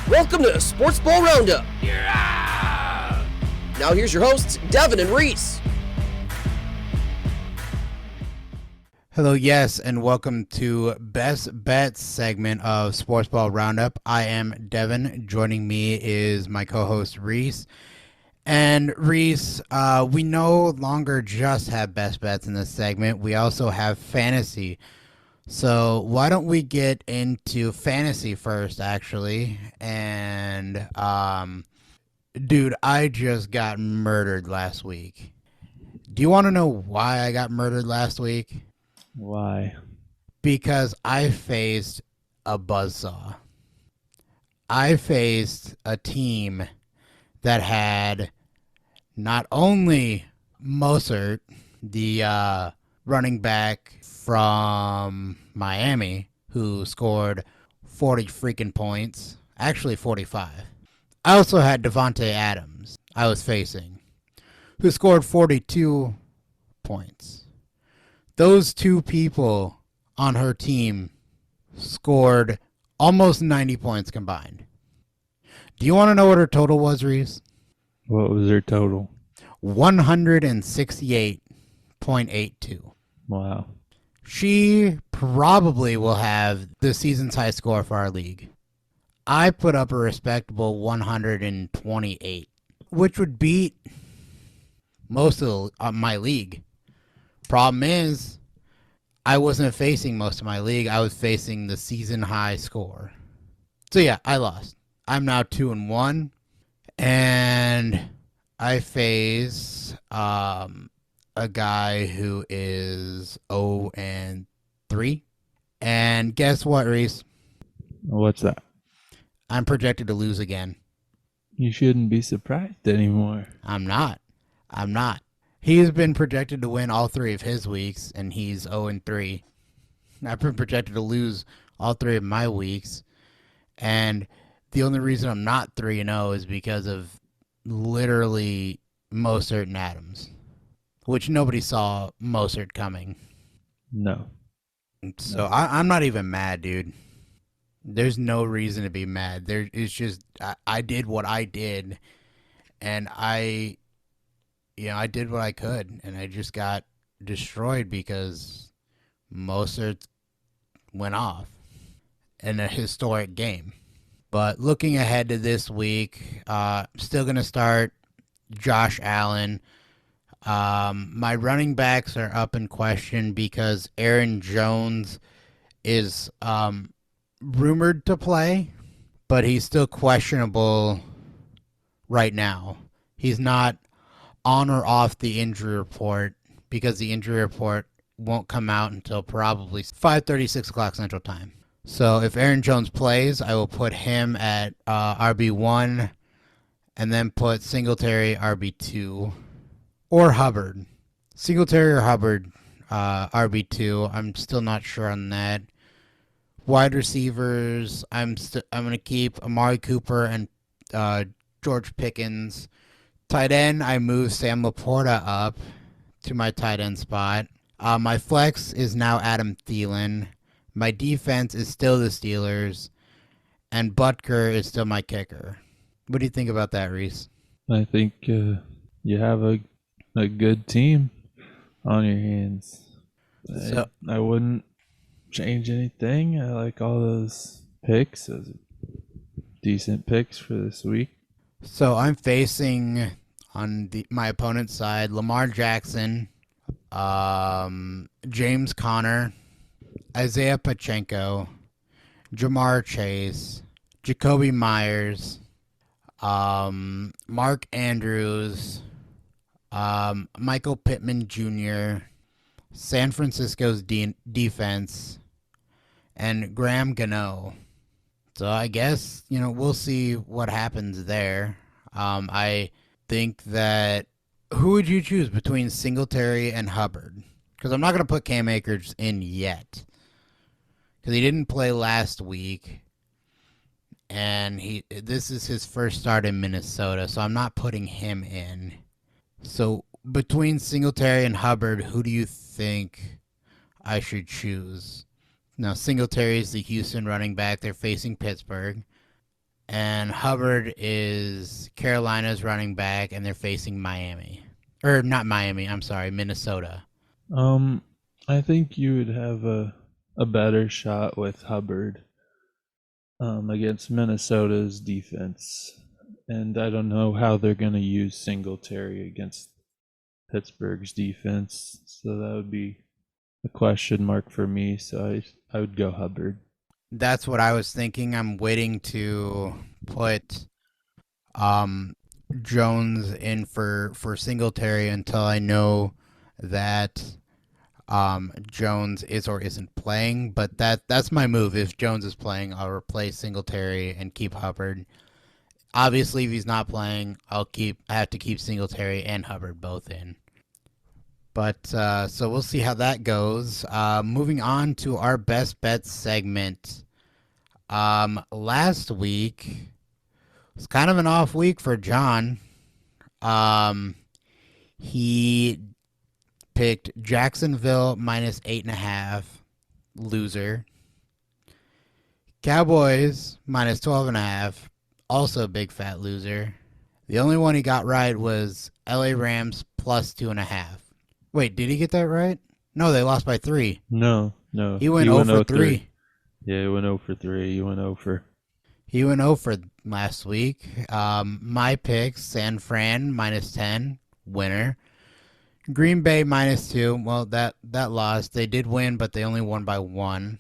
Welcome to Sports Ball Roundup. Now here's your hosts, Devin and Reese. Hello, yes, and welcome to Best Bets segment of Sports Ball Roundup. I am Devin. Joining me is my co-host Reese. And Reese, we no longer just have Best Bets in this segment. We also have fantasy. So why don't we get into fantasy first, actually? And, dude, I just got murdered last week. Do you want to know why I got murdered last week? Why? Because I faced a buzzsaw. I faced a team that had not only Mostert, the running back from Miami, who scored 40 freaking points, actually 45. I also had Devontae Adams I was facing, who scored 42 points. Those two people on her team scored almost 90 points combined. Do you want to know what her total was, Reese? What was her total? 168.82. Wow. She probably will have the season's high score for our league. I put up a respectable 128, which would beat most of my league. Problem is, I wasn't facing most of my league. I was facing the season high score. So yeah, I lost. I'm now 2-1, and I face a guy who is 0-3. And guess what, Reese? What's that? I'm projected to lose again. You shouldn't be surprised anymore. I'm not. He's been projected to win all 3 of his weeks, and he's 0-3. I've been projected to lose all 3 of my weeks, and the only reason I'm not 3-0 is because of literally Mostert and Adams, which nobody saw Mostert coming. No. So I'm not even mad, dude. There's no reason to be mad. It's just I did what I did, and I did what I could, and I just got destroyed because Mostert went off in a historic game. But looking ahead to this week, still going to start Josh Allen. My running backs are up in question because Aaron Jones is rumored to play, but he's still questionable right now. He's not on or off the injury report because the injury report won't come out until probably 5:30, 6 o'clock Central Time. So if Aaron Jones plays, I will put him at RB1 and then put Singletary RB2 or Hubbard. Singletary or Hubbard RB2. I'm still not sure on that. Wide receivers, I'm going to keep Amari Cooper and George Pickens. Tight end, I moved Sam Laporta up to my tight end spot. My flex is now Adam Thielen. My defense is still the Steelers. And Butker is still my kicker. What do you think about that, Reese? I think you have a good team on your hands. So, I wouldn't change anything. I like all those picks. Those are decent picks for this week. So I'm facing on my opponent's side Lamar Jackson, James Conner, Isaiah Pacheco, Jamar Chase, Jacoby Myers, Mark Andrews, Michael Pittman Jr., San Francisco's defense, and Graham Gano. So I guess, we'll see what happens there. I think that who would you choose between Singletary and Hubbard? Because I'm not going to put Cam Akers in yet. Because he didn't play last week. And this is his first start in Minnesota, so I'm not putting him in. So between Singletary and Hubbard, who do you think I should choose? Now, Singletary is the Houston running back. They're facing Pittsburgh. and Hubbard is Carolina's running back, and they're facing Miami. Or not Miami, I'm sorry, Minnesota. I think you would have a better shot with Hubbard against Minnesota's defense. And I don't know how they're going to use Singletary against Pittsburgh's defense. So that would be a question mark for me. So I would go Hubbard. That's what I was thinking. I'm waiting to put Jones in for Singletary until I know that Jones is or isn't playing. But that's my move. If Jones is playing, I'll replace Singletary and keep Hubbard. Obviously, if he's not playing, I have to keep Singletary and Hubbard both in. But so we'll see how that goes. Moving on to our best bets segment. Last week was kind of an off week for John. He picked Jacksonville minus 8.5, loser. Cowboys minus 12.5, also a big fat loser. The only one he got right was LA Rams plus 2.5. Wait, did he get that right? No, they lost by 3. No. He went 0 for 3. Yeah, he went 0 for 3. He went 0 for last week. My picks, San Fran minus 10, winner. Green Bay minus 2. Well, that lost. They did win, but they only won by 1.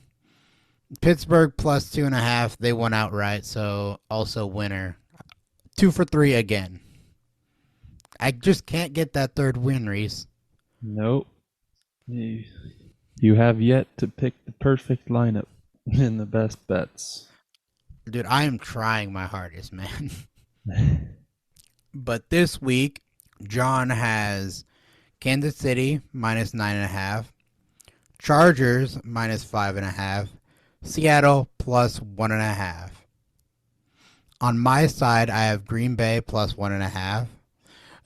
Pittsburgh plus 2.5. They won outright, so also winner. 2 for 3 again. I just can't get that third win, Reese. Nope. You have yet to pick the perfect lineup in the best bets. Dude, I am trying my hardest, man. But this week, John has Kansas City minus 9.5, Chargers minus 5.5, Seattle plus 1.5. On my side, I have Green Bay plus 1.5,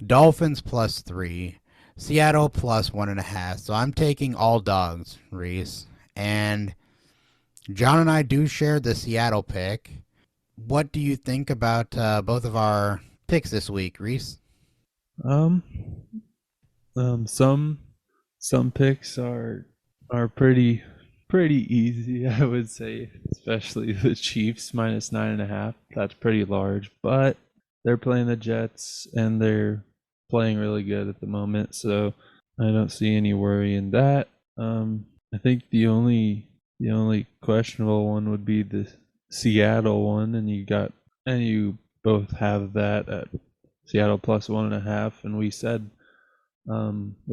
Dolphins plus 3, Seattle plus 1.5. So I'm taking all dogs, Reese. And John and I do share the Seattle pick. What do you think about both of our picks this week, Reese? Some picks are pretty easy, I would say, especially the Chiefs minus 9.5. That's pretty large, but they're playing the Jets and they're playing really good at the moment, so I don't see any worry in that. I think the only questionable one would be the Seattle one, and you both have that at Seattle plus 1.5, and we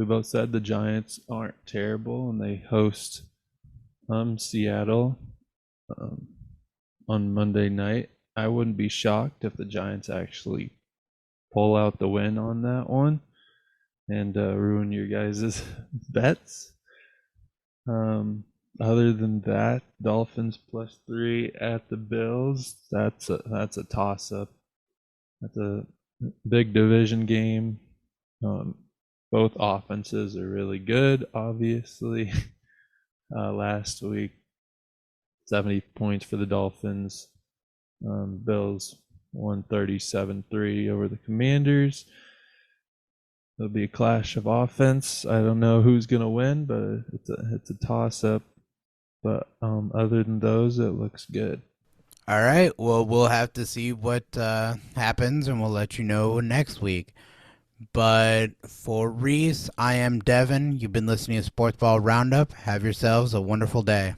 both said the Giants aren't terrible, and they host Seattle on Monday night. I wouldn't be shocked if the Giants actually pull out the win on that one and ruin your guys' bets. Other than that, Dolphins plus 3 at the Bills. That's a toss-up. That's a big division game. Both offenses are really good, obviously. Last week, 70 points for the Dolphins. Bills 137-3 over the Commanders. It'll be a clash of offense. I don't know who's gonna win, but it's a toss-up. But other than those, it looks good. All right. Well, we'll have to see what happens, and we'll let you know next week. But for Reese, I am Devin. You've been listening to Sports Ball Roundup. Have yourselves a wonderful day.